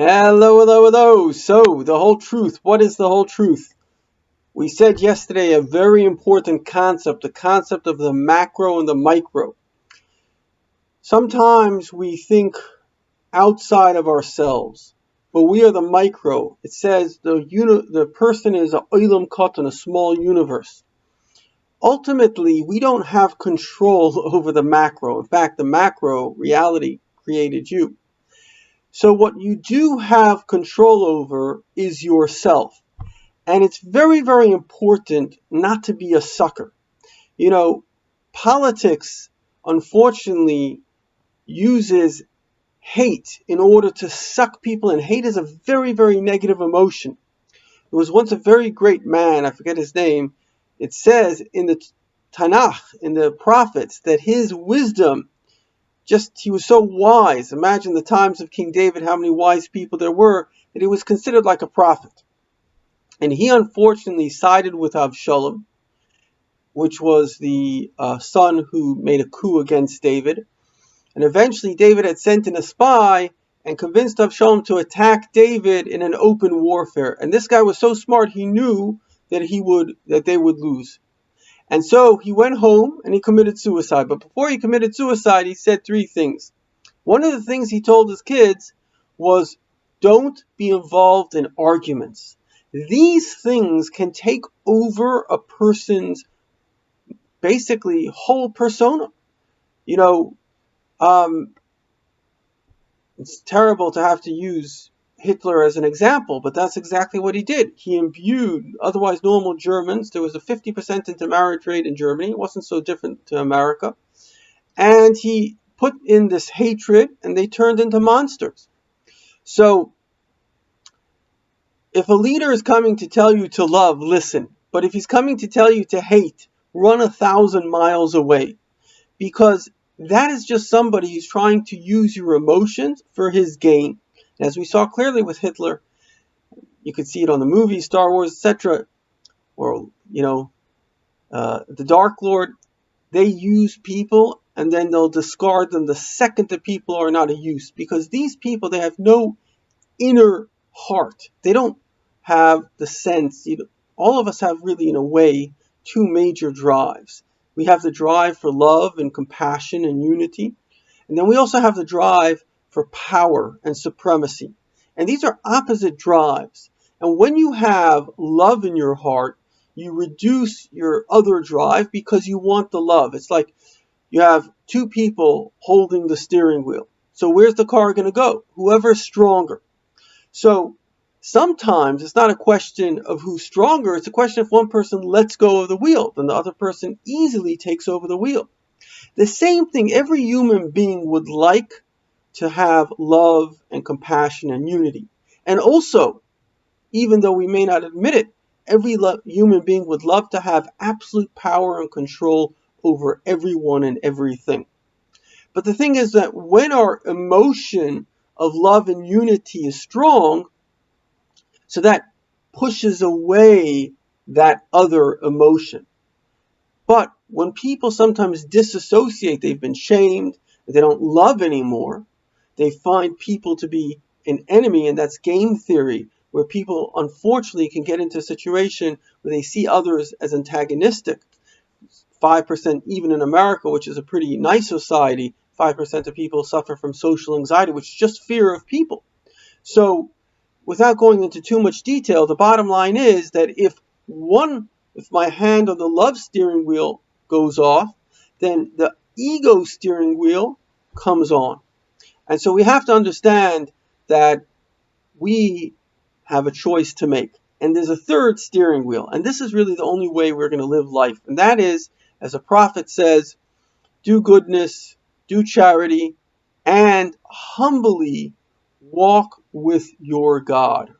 Hello, hello, hello. So, the whole truth. What is the whole truth? We said yesterday a very important concept, the concept of the macro and the micro. Sometimes we think outside of ourselves, but we are the micro. It says the person is a olam katan, a small universe. Ultimately, we don't have control over the macro. In fact, the macro reality created you. So what you do have control over is yourself. And it's very, very important not to be a sucker. You know, politics, unfortunately, uses hate in order to suck people in. Hate is a very, very negative emotion. There was once a very great man, I forget his name. It says in the Tanakh, in the prophets, that his wisdom, he was so wise. Imagine the times of King David, how many wise people there were, that he was considered like a prophet. And he unfortunately sided with Avshalom, which was the son who made a coup against David. And eventually David had sent in a spy and convinced Avshalom to attack David in an open warfare. And this guy was so smart, he knew that they would lose. And so he went home and he committed suicide. But before he committed suicide, he said three things. One of the things he told his kids was, don't be involved in arguments. These things can take over a person's basically whole persona. You know, it's terrible to have to use Hitler as an example, but that's exactly what he did. He imbued otherwise normal Germans. There was a 50% intermarriage rate in Germany. It wasn't so different to America. And he put in this hatred, and they turned into monsters. So, if a leader is coming to tell you to love, listen. But if he's coming to tell you to hate, run 1,000 miles away. Because that is just somebody who's trying to use your emotions for his gain. As we saw clearly with Hitler, you could see it on the movies, Star Wars, etc. Or, the Dark Lord. They use people and then they'll discard them the second the people are not of use. Because these people, they have no inner heart. They don't have the sense. All of us have really, in a way, two major drives. We have the drive for love and compassion and unity. And then we also have the drive for power and supremacy. And these are opposite drives. And when you have love in your heart, you reduce your other drive because you want the love. It's like you have two people holding the steering wheel. So where's the car going to go? Whoever's stronger. So sometimes it's not a question of who's stronger. It's a question if one person lets go of the wheel, then the other person easily takes over the wheel. The same thing, every human being would like to have love and compassion and unity. And also, even though we may not admit it, every human being would love to have absolute power and control over everyone and everything. But the thing is that when our emotion of love and unity is strong, so that pushes away that other emotion. But when people sometimes disassociate, they've been shamed, they don't love anymore, they find people to be an enemy, and that's game theory, where people unfortunately can get into a situation where they see others as antagonistic. 5%, even in America, which is a pretty nice society, 5% of people suffer from social anxiety, which is just fear of people. So, without going into too much detail, the bottom line is that if my hand on the love steering wheel goes off, then the ego steering wheel comes on. And so we have to understand that we have a choice to make. And there's a third steering wheel. And this is really the only way we're going to live life. And that is, as a prophet says, do goodness, do charity, and humbly walk with your God.